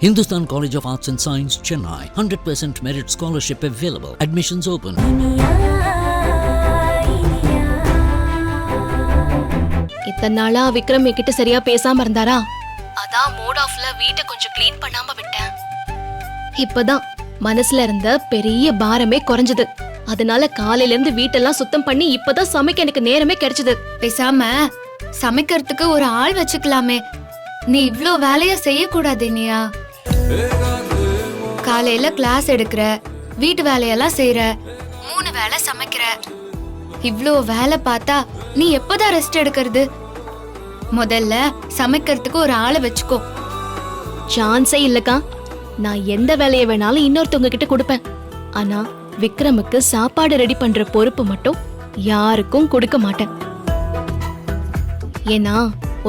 Hindustan College of Arts and Science, Chennai. 100% merit scholarship available. Admissions open. இத்தனை நாளா விக்ரம் என்கிட்ட சரியா பேசாம இருந்தாரா? அதான் மூட் ஆஃப்ல வீட்டை கொஞ்சம் க்ளீன் பண்ணாம விட்டேன். இப்பதான் மனசுல இருந்த பெரிய பாரமே குறைஞ்சது. அதனால காலையில இருந்து வீட்டெல்லாம் சுத்தம் பண்ணி இப்பதான் சமைக்க எனக்கு நேரமே கிடைச்சது. பேசாம சமைக்கிறதுக்கு ஒரு ஆள் வச்சுக்கலாமே. நீ இவ்ளோ வேலைய செய்யக்கூடாது இனியா. காலையில கிளாஸ் எடுக்கிற, வீட்டு வேலையெல்லாம் செய்யற, 3 வேளை சமைக்கிற. இவ்ளோ வேலை பார்த்தா நீ எப்பதான் ரெஸ்ட் எடுக்கிறது? முதல்ல சமைக்கிறதுக்கு ஒரு ஆளை வச்சுக்கோ. சான்ஸே இல்லக்கா. நான் எந்த வேலையை வேணாலும் இன்னொருத்தவங்க கிட்ட கொடுப்பேன். ஆனா விக்ரமுக்கு சாப்பாடு ரெடி பண்ற பொறுப்பு மட்டும் யாருக்கும் கொடுக்க மாட்டேன். ஏன்னா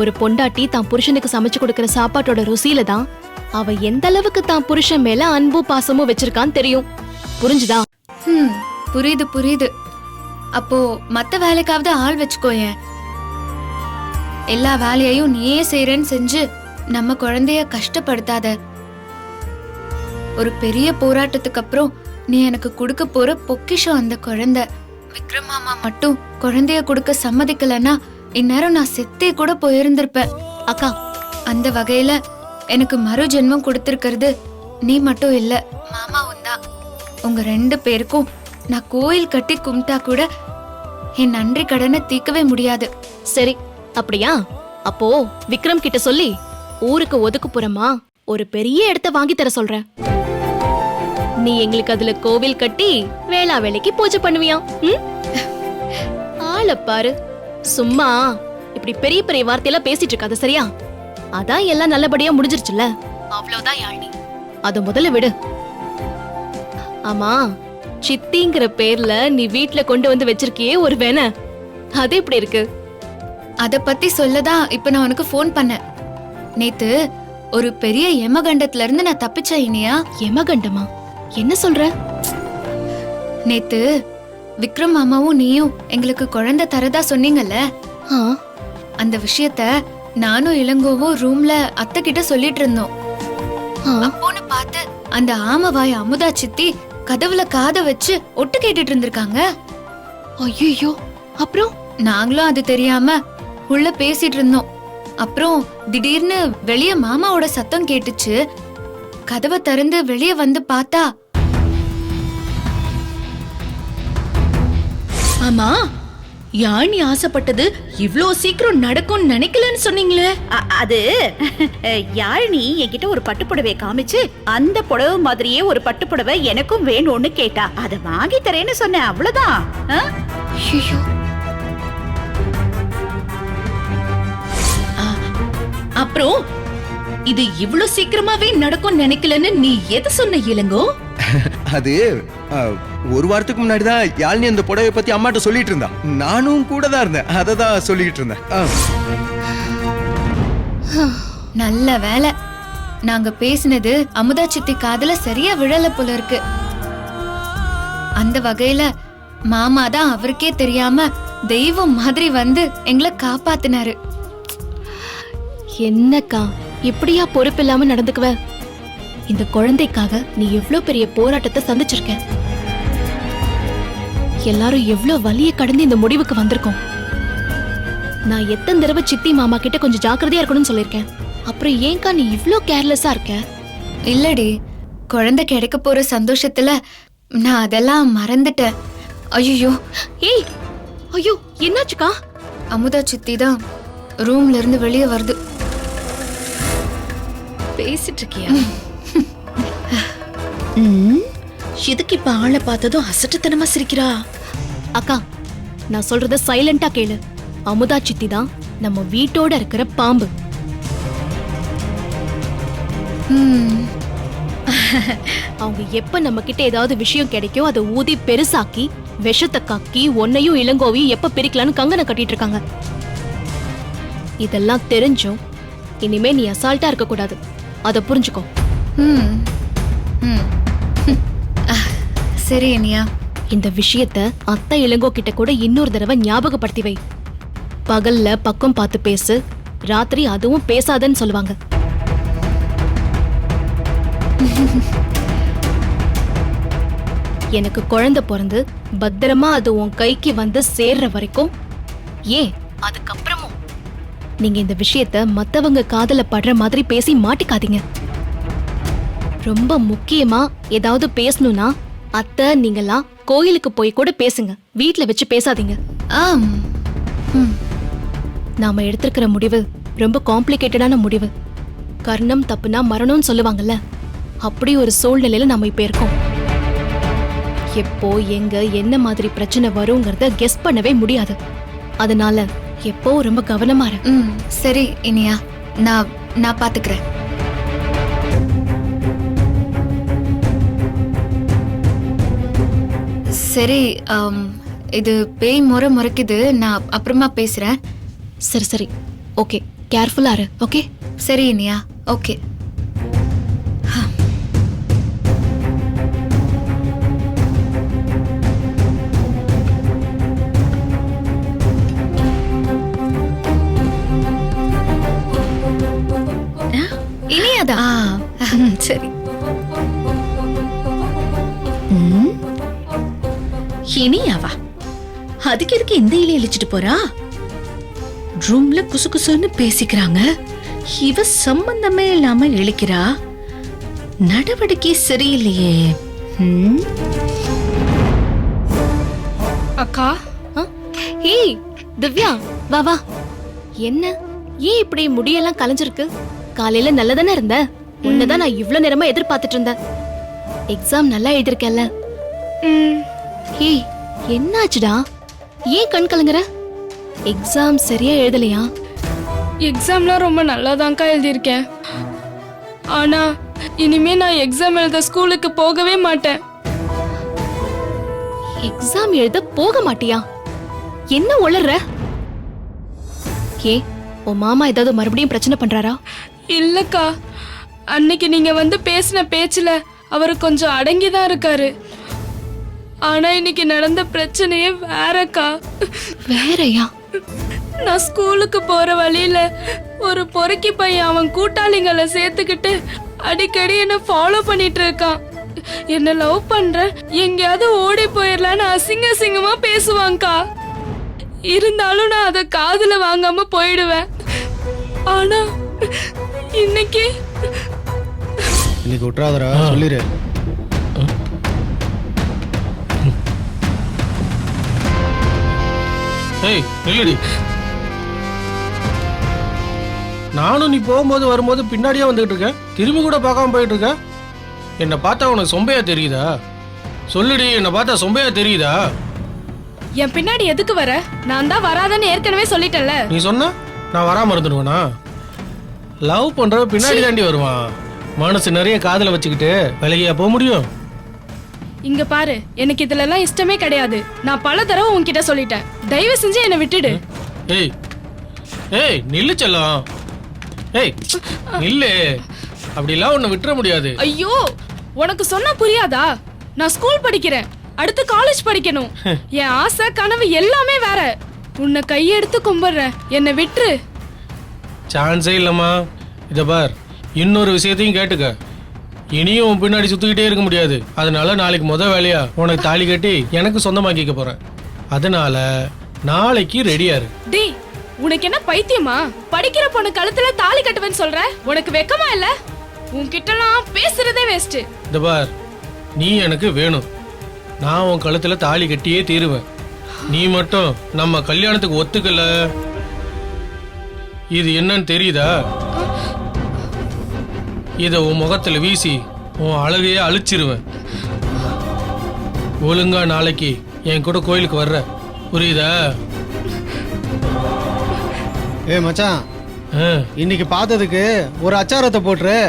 ஒரு பொண்டாட்டி தான் புருஷனுக்கு சமைச்சு கொடுக்கற சாப்பாட்டோட ருசியில தான் அவ எந்த அளவுக்கு தான் புருஷன் மேல அன்பும் பாசமும் வச்சிருக்கான்னு தெரியும். புரிஞ்சுதா? புரியுது புரியுது. அப்போ மத்த வேலைக்காவது ஆள் வச்சுக்கோயேன். எல்லா வேலையையும் நீயே செய்யறேன்னு செஞ்சு நம்ம குழந்தைய கஷ்டப்படுத்தாத. ஒரு பெரிய போராட்டத்துக்கு அப்புறம் நீ எனக்கு கொடுக்க போற பொக்கிஷம் அந்த குழந்தை. விக்ரம் மாமா மட்டும் குழந்தைய கொடுக்க சம்மதிக்கலன்னா இந்நேரம் நான் செத்தே கூட போயிருந்திருப்பேன். அக்கா, அந்த வகையில எனக்கு மறு ஜென்மம் கொடுத்திருக்கிறது நீ மட்டும் இல்ல, மாமாவும் தான். உங்க 2 பேருக்கும் நான் கோயில் கட்டி கும்பிட்டா கூட என் நன்றி கடனை தீர்க்கவே முடியாது. சரி அப்படியா? அப்போ விக்ரம் கிட்ட சொல்லி ஊருக்கு ஒதுக்குப்புறமா ஒரு பெரிய இடத்த வாங்கி தர சொல்றேன். நீ எங்களுக்கு அதுல கோவில் கட்டி வேளா வேலைக்கு பூஜை பண்ணுவியா? ஆள பாரு, சும்மா இப்படி பெரிய பெரிய வார்த்தையெல்லாம் பேசிட்டு இருக்காது, சரியா? அதான் எல்லாம் நல்லபடியா முடிஞ்சிருச்சுல, அவ்வளவுதான் யாழ்னி. அத முதல்ல விடு. ஆமா, சித்திங்கிற பேர்ல நீ வீட்ல கொண்டு வந்து வச்சிருக்கியே ஒரு வேண, அது எப்படி இருக்கு? அத பத்தி சொல்லதான் இப்ப நான் உனக்கு போன் பண்ணேன். நேத்து ஒரு பெரிய யமகண்டத்துல இருந்து நான் தப்பிச்சேன் இனியா. யமகண்டமா? என்ன சொல்ற? நேத்து விக்ரம் மாமாவும் நீயும் எங்களுக்கு குழந்தை தரதா சொன்னீங்கல்ல, அந்த விஷயத்த நானும் இளங்கோவும் ரூம்ல அத்தை கிட்ட சொல்லிட்டு இருந்தோம். அப்போன்னு பார்த்து அந்த ஆமவாய் அமுதா சித்தி கதவுல காத வச்சு ஒட்டு கேட்டுட்டு இருந்திருக்காங்க. ஐயோ, அப்புறம் நாங்களும் அது தெரியாம உள்ள பேசிட்டு இருந்தோம். அப்புறம் திடீர்னு வெளிய மாமாவோட சத்தம் கேட்டுச்சு. கதவை திறந்து வெளிய வந்து பார்த்தா, ஆமா, யாழ்னி ஆசைப்பட்டது இவ்ளோ சீக்கிரம் நடக்கும்னு நினைக்கலன்னு சொன்னீங்களே. அது யாழ்னி என்கிட்ட ஒரு பட்டுப்புடவை காமிச்சு அந்த புடவை மாதிரியே ஒரு பட்டுப்புடவை எனக்கும் வேணும்னு கேட்டா. அதை வாங்கி தரேன்னு சொன்னேன், அவ்வளவுதான். ஐயோ, அப்புறம் இது இவ்ளோ சீக்கிரமாவே நடக்கும்னு நினைக்கலன்னு நீ எது சொன்ன இளங்கோ? அது ஒரு வாரத்துக்கு முன்னாடி தான் யாழ்னி அந்த புடவை பத்தி அம்மாட்ட சொல்லிட்டு இருந்தா. நானும் கூட தான் இருந்தேன், அதை தான் சொல்லிட்டு இருந்தேன். நல்ல வேலை நாங்க பேசினது அமுதா சித்தி காதுல சரியா விழல போல இருக்கு. அந்த வகையில மாமா தான் அவருக்கே தெரியாம தெய்வம் மாதிரி வந்து எங்களை காப்பாத்தினாரு. என்னக்கா இப்படியா பொறுப்பு இல்லாம நடந்துக்குவ? இந்த குழந்தைக்காக நீ எவ்ளோ பெரிய போராட்டத்தை சந்திச்சிருக்க. எல்லாரும் எவ்ளோ வலிய கடந்து இந்த முடிவுக்கு வந்திருக்கோம். நான் எத்தனை தடவை சித்தி மாமா கிட்ட கொஞ்சம் ஜாக்கிரதையா இருக்கணும்னு சொல்லிருக்கேன். அப்புறம் ஏன்க்கா நீ இவ்ளோ கேர்லெஸ்ஸா இருக்க? இல்லடி, குழந்தை கிடைக்க போற சந்தோஷத்துல நான் அதெல்லாம் மறந்துட்டேன். ஐயோ, ஏய், ஐயோ, என்னாச்சுக்கா? அமுதா சித்தி தான் ரூம்ல இருந்து வெளியே வருது. பேசிட்டு இருக்கியா? எதுக்கு இப்ப ஆளை பார்த்ததும் அசட்டுத்தனமா சிரிக்கிறா? அக்கா, நான் சொல்றத சைலண்டா கேளு. அமுதா சித்தி தான் நம்ம வீட்டோட இருக்கிற பாம்பு. அவங்க எப்ப நம்ம கிட்ட ஏதாவது விஷயம் கிடைக்கும் அதை ஊதி பெருசாக்கி விஷத்தை காக்கி ஒன்னையும் இளங்கோவையும் எப்ப பிரிக்கலான்னு கங்கனை கட்டிட்டு இருக்காங்க. இதெல்லாம் தெரிஞ்சும் இனிமே நீ அசால்ட்டா இருக்க கூடாது, அத புரிஞ்சுக்கோ. சரி இனியா, இந்த விஷயத்த அத்தை இளங்கோ கிட்ட கூட இன்னொரு தடவை ஞாபகப்படுத்தி வை. பகல்ல பக்கம் பார்த்து பேசு, ராத்திரி அதுவும் பேசாதன்னு சொல்லுவாங்க. எனக்கு குழந்தை பிறந்து பத்திரமா அது உன் கைக்கு வந்து சேர்ற வரைக்கும், ஏன் அதுக்கப்புறமும் நீங்க இந்த விஷயத்த மத்தவங்க காதுல படுற மாதிரி பேசி மாட்டிக்காதீங்க. ரொம்ப முக்கியமா ஏதாவது பேசணும்னா அத்தை நீங்கெல்லாம் கோயிலுக்கு போய் கூட பேசுங்க, வீட்ல வச்சு பேசாதீங்க. ஆம். ம். நாம எடுத்திருக்கிற முடிவு ரொம்ப காம்ப்ளிகேட்டடான முடிவு. கர்ணம் தப்புனா மரணம்னு சொல்லுவாங்கல்ல, அப்படி ஒரு சூழ்நிலையில நாம இப்ப இருக்கோம். எப்போ எங்க என்ன மாதிரி பிரச்சனை வருங்கிறத கெஸ் பண்ணவே முடியாது. அதனால எப்போ ரொம்ப கவனமா இரு. ம். சரி இனியா, நான் பாத்துக்கிறேன். சரி, இது பேய் முறை முறைக்குது. நான் அப்புறமா பேசுறேன். சரி சரி, ஓகே, கேர்ஃபுல்லா இரு. ஓகே சரி இனியா, ஓகே. இனியாதான். சரி. இனியாவா? அதுக்கு எதுக்கு இந்த இலையை இழிச்சிட்டு போறா? ரூம்ல குசு குசுன்னு பேசிக்கிறாங்க, இவ சம்பந்தமே இல்லாம இழிக்கிறா. நடவடிக்கை சரியில்லையே. அக்கா. ஏய் திவ்யா, வா வா. என்ன ஏன் இப்படி முடியெல்லாம் கலைஞ்சிருக்கு? காலையில நல்லதானே இருந்த? உன்னதான் நான் இவ்ளோ நேரமா எதிர்பார்த்துட்டு இருந்தேன். எக்ஸாம் நல்லா எழுதிருக்கல? ஏய் என்னாச்சுடா, ஏன் கண் கலங்குற? எக்ஸாம் சரியா எழுதலையா? எக்ஸாம்லாம் ரொம்ப நல்லாதான்க்கா எழுதியிருக்கேன். ஆனா இனிமே நான் எக்ஸாம் எழுத ஸ்கூலுக்கு போகவே மாட்டேன். எக்ஸாம் எழுத போக மாட்டியா? என்ன உளற? உன் மாமா ஏதாவது மறுபடியும் பிரச்சனை பண்றாரா? இல்லக்கா, அன்னைக்கு நீங்க வந்து பேசின பேச்சுல அவரு கொஞ்சம் அடங்கிதான் இருக்காரு. ஆனா இன்னைக்கு நடந்த பிரச்சனையே வேறக்கா. வேறயா? நான் ஸ்கூலுக்கு போற வழியில ஒரு பொறுக்கி பையன் அவன் கூட்டாளிங்களை சேர்த்துக்கிட்டு அடிக்கடி என்ன ஃபாலோ பண்ணிட்டு இருக்கான். என்ன லவ் பண்ற, எங்கேயாவது ஓடி போயிடலான்னு அசிங்க அசிங்கமா பேசுவாங்கக்கா. இருந்தாலும் நான் அதை காதுல வாங்காம போயிடுவேன். ஆனா இன்னைக்கு விட்டுறாதரா, சொல்லிரு. ஏய் நில்லுடி. நானும் நீ போகும்போது வரும்போது பின்னாடியே வந்துகிட்டு இருக்கேன், திரும்பி கூட பார்க்காம போயிட்டு இருக்க. என்னை பார்த்தா உனக்கு சொம்பையா தெரியுதா? சொல்லுடி, என்னை பார்த்தா சொம்பையா தெரியுதா? என் பின்னாடி எதுக்கு வர? நான் தான் வராதன்னு ஏற்கனவே சொல்லிட்டேன்ல. நீ சொன்ன நான் வராம இருந்துடுவேனா? லவ் பண்றவ பின்னாடி தாண்டி வருவான். மனசு நிறைய காதல வச்சுக்கிட்டு விலகியா போக முடியும்? இங்க பாரு, எனக்கு இதுல எல்லாம் இஷ்டமே கிடையாது. நான் பல தடவை உன்கிட்ட சொல்லிட்டேன், தயவு செஞ்சு என்னை விட்டுடு. ஏய் ஏய் நில்லு செல்லம். ஏய் நில்லு, அப்படிலாம் உன்னை விட்டுற முடியாது. ஐயோ, உனக்கு சொன்னா புரியாதா? நான் ஸ்கூல் படிக்கிறேன், அடுத்து காலேஜ் படிக்கணும். என் ஆசை கனவு எல்லாமே வேற. உன்னை கையெடுத்து கும்பிடுறேன், என்னை விட்டுரு. சான்ஸே இல்லம்மா. இத பார், இன்னொரு விஷயத்தையும் கேட்டுக்க. இனியும் உன் பின்னாடி சுத்திக்கிட்டே இருக்க முடியாது. அதனால நாளைக்கு வேலையா உனக்கு தாலி கட்டி எனக்கு சொந்தமாக்கிக்க போறேன். அதனால நாளைக்கு ரெடியா இரு. டேய், உனக்கு என்ன பைத்தியமா? படிக்கிற பொண்ணு கழுத்துல தாலி கட்டுவேன்னு சொல்ற? உனக்கு வெக்கமா இல்ல? உன்கிட்டலாம் பேசுறதே வேஸ்ட். இத பார், நீ எனக்கு வேணும். நான் உன் கழுத்துல தாலி கட்டியே தீருவேன். நீ மட்டும் நம்ம கல்யாணத்துக்கு ஒத்துக்கல, இது என்னன்னு தெரியுதா? இத உன் முகத்துல வீசி உன் அழகையே அழிச்சிருவேன். ஒழுங்கா நாளைக்கு என் கூட கோயிலுக்கு வர்ற, புரியுதா? ஏ மச்சான், இன்னைக்கு பார்த்ததுக்கு ஒரு அச்சாரத்தை போட்டுரு.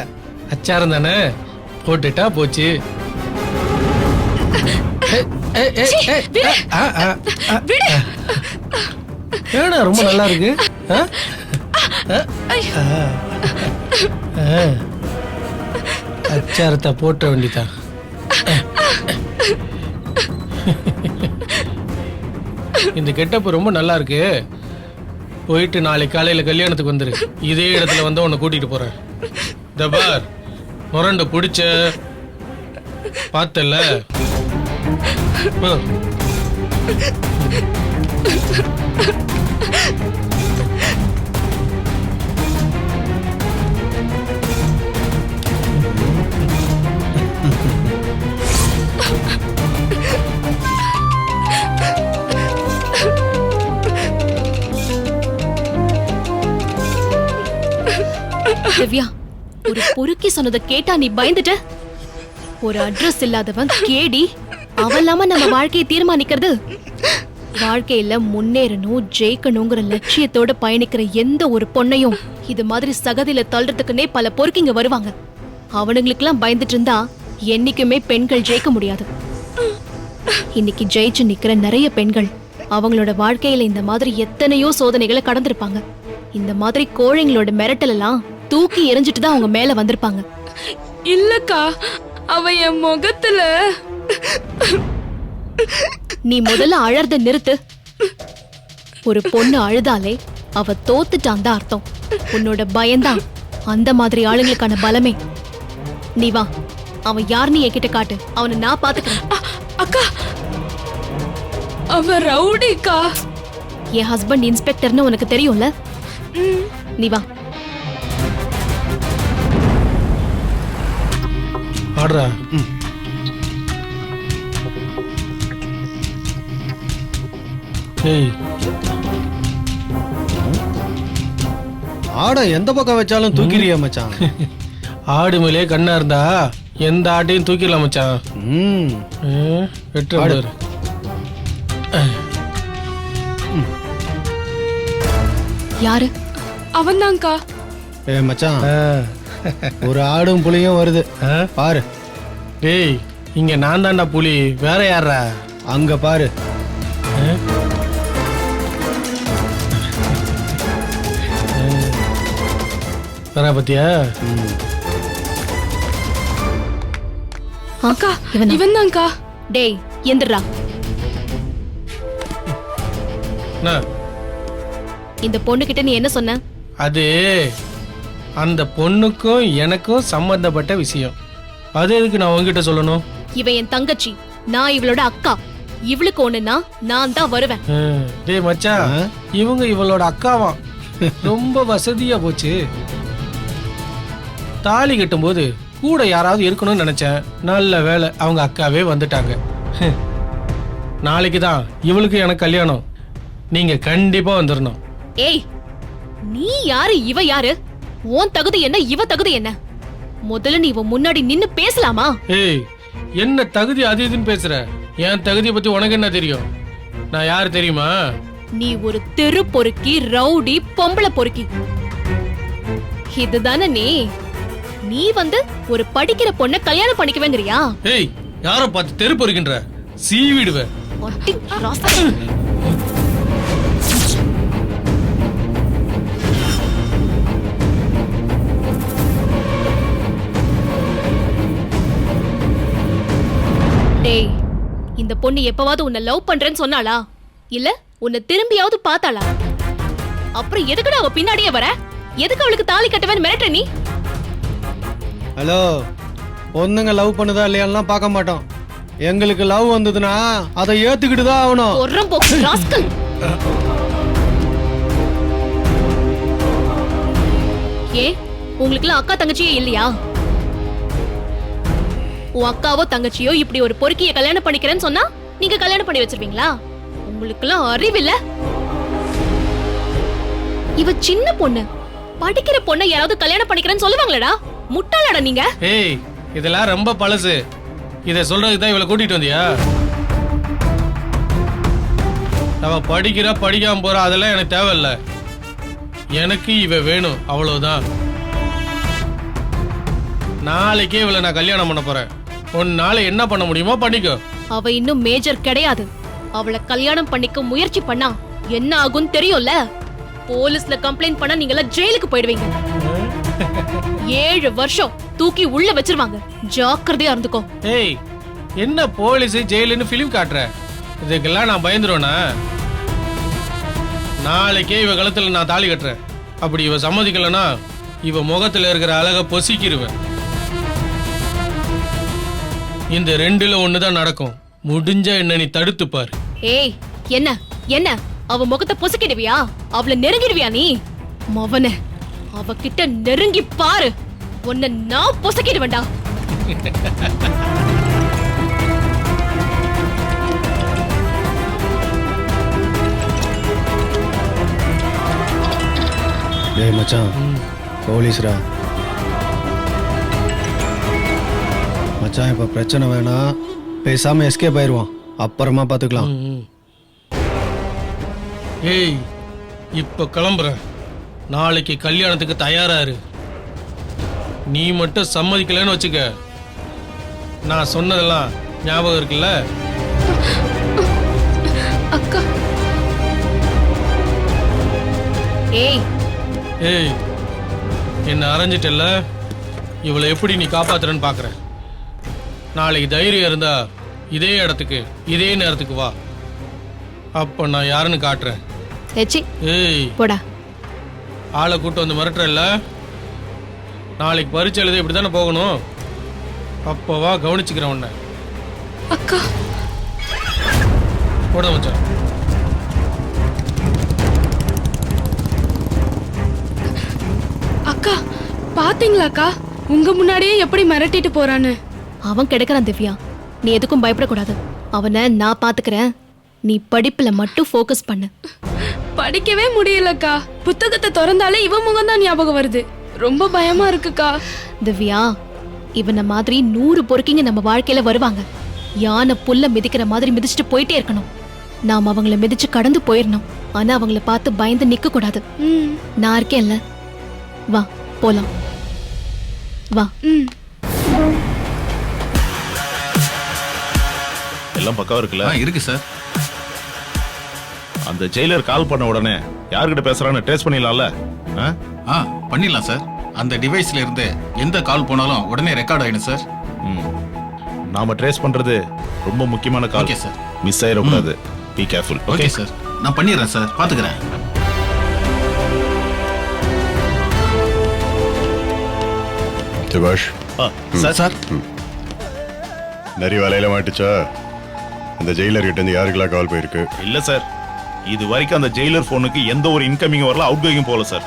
அச்சாரம் தானே, போட்டுட்டா போச்சு. ஏடா ரொம்ப நல்லா இருக்கு. அச்சாரத்தை போட்ட வேண்டிதான். இந்த கெட்டப்பு ரொம்ப நல்லா இருக்கு. போயிட்டு நாளைக்கு காலையில கல்யாணத்துக்கு வந்துரு. இதே இடத்துல வந்து உன்னை கூட்டிட்டு போறேன். தபார், முரண்டு பிடிச்ச பார்த்தல. போ. திவ்யா, ஒரு பொறுக்கி சொன்னதை கேட்டா நீ பயந்துட்ட? ஒரு அட்ரஸ் இல்லாதவன் கேடி அவன் இல்லாம நம்ம வாழ்க்கையை தீர்மானிக்கிறது. வாழ்க்கையில முன்னேறணும் ஜெயிக்கணுங்கிற லட்சியத்தோட பயணிக்கிற எந்த ஒரு பொண்ணையும் இது மாதிரி சகதியில தள்ளுறதுக்குன்னே பல பொறுக்கிங்க வருவாங்க. அவனுங்களுக்கெல்லாம் பயந்துட்டு இருந்தா என்னைக்குமே பெண்கள் ஜெயிக்க முடியாது. இன்னைக்கு ஜெயிச்சு நிக்கிற நிறைய பெண்கள் அவங்களோட வாழ்க்கையில இந்த மாதிரி எத்தனையோ சோதனைகளை கடந்திருப்பாங்க. இந்த மாதிரி கோழைங்களோட மிரட்டல் எல்லாம் தூக்கி எறிஞ்சிட்டு தான் அவங்க மேல வந்திருப்பாங்க. இல்லக்கா, அவ என் முகத்துல. நீ முதல்ல அழறத நிறுத்து. ஒரு பொண்ணு அழுதாலே அவ தோத்துட்டான் தான் அர்த்தம். உன்னோட பயம்தான் அந்த மாதிரி ஆளுங்களுக்கான பலமே. நீ வா, அவன் யாருன்னு என்கிட்ட காட்டு, அவனை நான் பாத்துக்கிறேன். அக்கா, அவ ரவுடிக்கா. என் ஹஸ்பண்ட் இன்ஸ்பெக்டர்னு உனக்கு தெரியும்ல? நீ வா. ஆடுறா. ஏய், ஆடை எந்த பக்கம் வச்சாலும் தூக்கிறியா மச்சான்? ஆடு மேலே கண்ணா இருந்தா எந்த ஆட்டையும் தூக்கிடலாம் மச்சான். ம். வெட்டு ஆடு. யாரு? அவன்தான்க்கா. ஏ மச்சான், ஒரு ஆடும் புலியும் வருது பாரு. டேய், இங்க நான் தான்டா புலி, வேற யாரா? அங்க பாரு. வரா பத்தியா? அக்கா, இவனா? இவன்தான்க்கா. டேய் எந்திரா. என்ன? இந்த பொண்ணு கிட்ட நீ என்ன சொன்ன? அது அந்த பொண்ணுக்கும் எனக்கும் சம்பந்தப்பட்ட விஷயம். அது எதுக்கு நான் உங்ககிட்ட சொல்லணும்? இவ என் தங்கச்சி, நான் இவளோட அக்கா. இவளுக்கு ஒண்ணுன்னா நான் தான் வருவேன். டேய் மச்சான், இவங்க இவளோட அக்காவாம். ரொம்ப வசதியா போச்சு. தாலி கட்டும்போது கூட யாராவது இருக்கணும்னு நினைச்சேன். நல்ல வேளை அவங்க அக்காவே வந்துட்டாங்க. நாளைக்கு தான் இவளுக்கு எனக்கு கல்யாணம். நீங்க கண்டிப்பா வந்துடணும். ஏய், நீ யாரு இவ யாரு? உன் தகுதி என்ன இவ தகுதி என்ன? முதல்ல நீ இவ முன்னாடி நின்னு பேசலாமா? ஏய், என்ன தகுதி அது இதுன்னு பேசுற? என் தகுதியை பத்தி உனக்கு என்ன தெரியும்? நான் யாரு தெரியுமா? நீ ஒரு தெரு பொறுக்கி, ரவுடி, பொம்பளை பொறுக்கி. இதுதானே நீ? நீ வந்து ஒரு படிக்கிற பொண்ண கல்யாணம் பண்ணிக்குவேங்கறியா? ஏய், யார பார்த்து தெரு பொறுக்கின்ற? சீவிடுவேன். ஒட்டி ராசா. டேய், இந்த பொண்ணு எப்பவாவது உன்னை லவ் பண்றேன்னு சொன்னாளா? இல்ல உன்னை திரும்பியாவது பார்த்தாளா? அப்புறம் எதுக்குடா அவ பின்னாடியே வர? எதுக்கு அவளுக்கு தாலி கட்டவேன்னு மிரட்டுற நீ? ஹலோ, பொண்ணுங்க லவ் பண்ணுதா இல்லையாலாம் பார்க்க மாட்டோம். எங்களுக்கு லவ் வந்ததுன்னா அதை ஏத்துக்கிட்டு தான் ஆகணும். ஒர்றம் போக்கு ராஸ்கல். ஏ, உங்களுக்குலாம் அக்கா தங்கச்சியே இல்லையா? உன் அக்காவோ தங்கச்சியோ இப்படி ஒரு பொறுக்கிய கல்யாணம் பண்ணிக்கிறேன்னு சொன்னா நீங்க கல்யாணம் பண்ணி வச்சிருவீங்களா? உங்களுக்குலாம் அறிவில்ல. இவ சின்ன பொண்ணு, படிக்கிற பொண்ணை யாராவது கல்யாணம் பண்ணிக்கிறேன்னு சொல்லுவாங்களடா? முட்டாளடா நீங்க. ஏய், இதெல்லாம் ரொம்ப பழசு. இத சொல்றதுக்கு தான் இவளை கூட்டிட்டு வந்தியா? அவ படிக்கிறா படிக்காம போறா அதெல்லாம் எனக்கு தேவையில்ல. எனக்கு இவ வேணும், அவ்வளவுதான். நாளைக்கே இவளை நான் கல்யாணம் பண்ண போறேன். உன்னால என்ன பண்ண முடியுமோ பண்ணிக்கோ. அவ இன்னும் மேஜர் கிடையாது. அவளை கல்யாணம் பண்ணிக்க முயற்சி பண்ணா என்ன ஆகும் தெரியும்ல? போலீஸ்ல கம்ப்ளைண்ட் பண்ணா நீங்க எல்லாம் ஜெயிலுக்கு போயிடுவீங்க. 7 வருஷம் தூக்கி உள்ள வச்சிருவாங்க. ஜாக்கிரதையா இருந்துக்கோ. ஏய், என்ன போலீஸ் ஜெயிலுன்னு பிலிம் காட்டுற? இதுக்கெல்லாம் நான் பயந்துருவேனா? நாளைக்கே இவ கழுத்துல நான் தாலி கட்டுறேன். அப்படி இவ சம்மதிக்கலன்னா இவ முகத்துல இருக்கிற அழக பொசிக்கிருவேன். இந்த ரெண்டுல ஒண்ணுதான் நடக்கும். முடிஞ்சா என்ன நீ தடுத்து பாரு. ஏய் என்ன என்ன அவ முகத்தை பொசுக்கிடுவியா? அவளை நெருங்கிடுவியா நீ? மவன அவகிட்ட நெருங்கி பாரு, உன்னை நான் பொசுக்கிடுவேன்டா. டேய் மச்சான், போலீஸ்ரா மச்சான். இப்ப பிரச்சனை வேணாம், பேசாம எஸ்கேப் ஆயிருவான், அப்புறமா பாத்துக்கலாம். ஏய் இப்ப கிளம்புறேன். நாளைக்கு கல்யாணத்துக்கு தயாரா இரு. நீ மட்டும் சம்மதிக்கலன்னு வச்சுக்க, நான் சொன்னதெல்லாம் ஞாபகம் இருக்குல்ல? அக்கா. ஏய் ஏய் என்ன அரைஞ்சிட்டல்ல, இவளை எப்படி நீ காப்பாத்துறன்னு பாக்குறேன். நாளைக்கு தைரியம் இருந்தா இதே இடத்துக்கு இதே நேரத்துக்கு வா, அப்ப நான் யாருன்னு காட்டுறேன். ஏச்சி ஏய் போடா. ஆளை கூட்டு வந்து மிரட்டுறல்ல, நாளைக்கு பரீட்சை எழுத இப்படி தானே போகணும். அப்போ வா, கவனிச்சுக்கிறேன் உன்னை. அக்கா. போட மச்சான். அக்கா பாத்தீங்களாக்கா, உங்க முன்னாடியே எப்படி மிரட்டிட்டு போறான்னு. அவன் கிடைக்கிறான் திவ்யா, நீ எதுக்கும் பயப்படக்கூடாது. அவனை நான் பாத்துக்கிறேன், நீ படிப்புல மட்டும் ஃபோக்கஸ் பண்ணு. படிக்கவே முடியலக்கா, புத்தகத்தை திறந்தாலே இவன் முகம் தான் ஞாபகம் வருது. ரொம்ப பயமா இருக்குக்கா. திவ்யா, இவனை மாதிரி 100 பொறுக்கிங்க நம்ம வாழ்க்கையில வருவாங்க. யானை புல்ல மிதிக்கிற மாதிரி மிதிச்சுட்டு போயிட்டே இருக்கணும். நாம் அவங்கள மிதிச்சு கடந்து போயிடணும். ஆனா அவங்கள பார்த்து பயந்து நிக்க கூடாது. நான் இருக்கேன்ல, வா போலாம், வா. எல்லாம் பக்காவா இருக்குல்ல? இருக்கு சார். அந்த ஜெயிலர் கால் பண்ண உடனே யார்கிட்ட பேசுறான்னு ட்ரேஸ் பண்ணிடலாம்ல? பண்ணிடலாம் சார். அந்த டிவைஸ்ல இருந்து எந்த கால் போனாலும் உடனே ரெக்கார்ட் ஆயிடும் சார். நாம ட்ரேஸ் பண்றது ரொம்ப முக்கியமான கால். Okay sir. மிஸ் ஆயிடக்கூடாது. Be careful. ஓகே சார், நான் பண்ணிடுறேன் சார், பாத்துக்கிறேன். சுபாஷ். சார் நிறைய வேலையில மாட்டுச்சா? அந்த ஜெயிலர் கிட்ட இருந்து யாருக்கெல்லாம் கால் போயிருக்கு? இல்ல சார், இது வரைக்கும் அந்த ஜெயிலர் போனுக்கு எந்த ஒரு இன்கமிங் வரல, அவுட் கோயிங் போல சார்.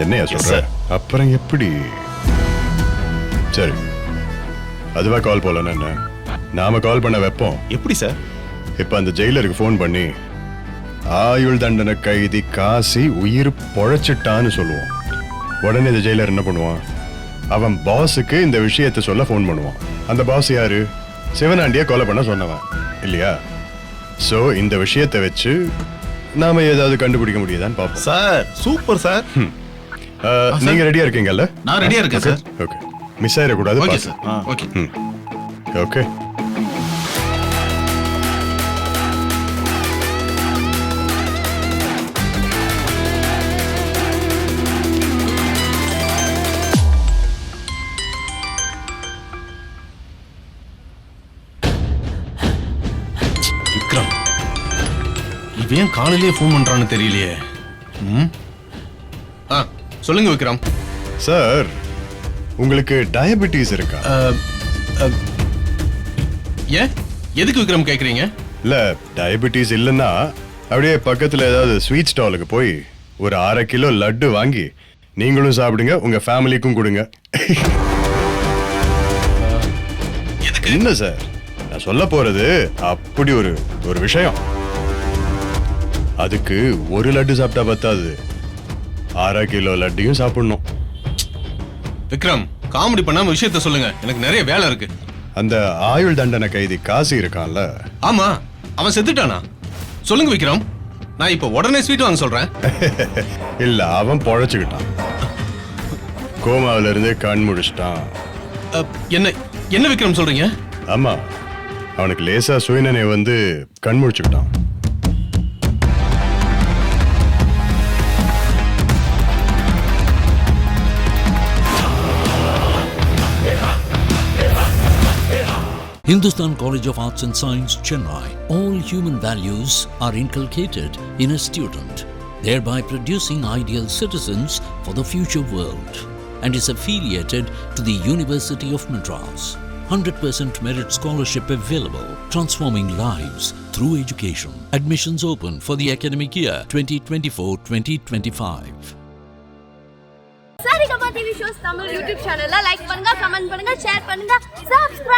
என்னையா சொல்ற? அப்புறம் எப்படி? சரி, அதுவா கால் போலன்னா என்ன, நாம கால் பண்ண வைப்போம். எப்படி சார்? இப்ப அந்த ஜெயிலருக்கு ஃபோன் பண்ணி ஆயுள் தண்டனை கைதி காசி உயிர் பொழைச்சிட்டான்னு சொல்லுவோம். உடனே இந்த ஜெயிலர் என்ன பண்ணுவான்? அவன் பாஸுக்கு இந்த விஷயத்தை சொல்ல ஃபோன் பண்ணுவான். அந்த பாஸ் யாரு? சிவனாண்டிய கொலை பண்ண சொன்னவன் இல்லையா? சோ இந்த விஷயத்தை வச்சு நாம ஏதாவது கண்டுபிடிக்க முடியுதான்னு பாப்போம். Sir super sir. நீங்க ரெடியா இருக்கீங்கல்ல? நான் ரெடியா இருக்கேன் சார். ஓகே, மிஸ் ஆயிடக்கூடாது. Okay sir. Okay. Okay. Vikram, இவன் காலையிலேயே ஃபோன் பண்றான்னு தெரியலையே. சொல்லுங்க விக்ரம். சார், உங்களுக்கு டயபெட்டிஸ் இருக்கா? ஏன், எதுக்கு விக்ரம் கேக்குறீங்க? இல்ல, டயபெட்டிஸ் இல்லைன்னா அப்படியே பக்கத்துல ஏதாவது ஸ்வீட் ஸ்டாலுக்கு போய் ஒரு 1/2 கிலோ லட்டு வாங்கி நீங்களும் சாப்பிடுங்க, உங்க ஃபேமிலிக்கும் கொடுங்க. என்ன சார், நான் சொல்ல போறது அப்படி ஒரு விஷயம். அதுக்கு ஒரு லட்டு சாப்பிட்டா பத்தாது, 1/2 கிலோ லட்டையும் சாப்பிடணும். விக்ரம், காமெடி பண்ணாம விஷயத்த சொல்லுங்க, எனக்கு நிறைய வேலை இருக்கு. அந்த ஆயுள் தண்டனை கைதி காசி இருக்கான்ல? ஆமா, அவன் செத்துட்டானா? சொல்லுங்க விக்ரம், நான் இப்ப உடனே ஸ்வீட் வாங்க சொல்றேன். இல்ல, அவன் பொழைச்சுக்கிட்டான். கோமாவில இருந்து கண் முடிச்சிட்டான். என்ன விக்ரம் சொல்றீங்க? ஆமா, அவனுக்கு லேசா சுயநினை வந்து கண் முடிச்சுக்கிட்டான். Hindustan College of Arts and Science, Chennai. All human values are inculcated in a student, thereby producing ideal citizens for the future world, and is affiliated to the University of Madras. 100% merit scholarship available, transforming lives through education. Admissions open for the academic year 2024-2025. Saregama TV shows Tamil YouTube சேனல்ல like பண்ணுங்க, comment பண்ணுங்க, share பண்ணுங்க, subscribe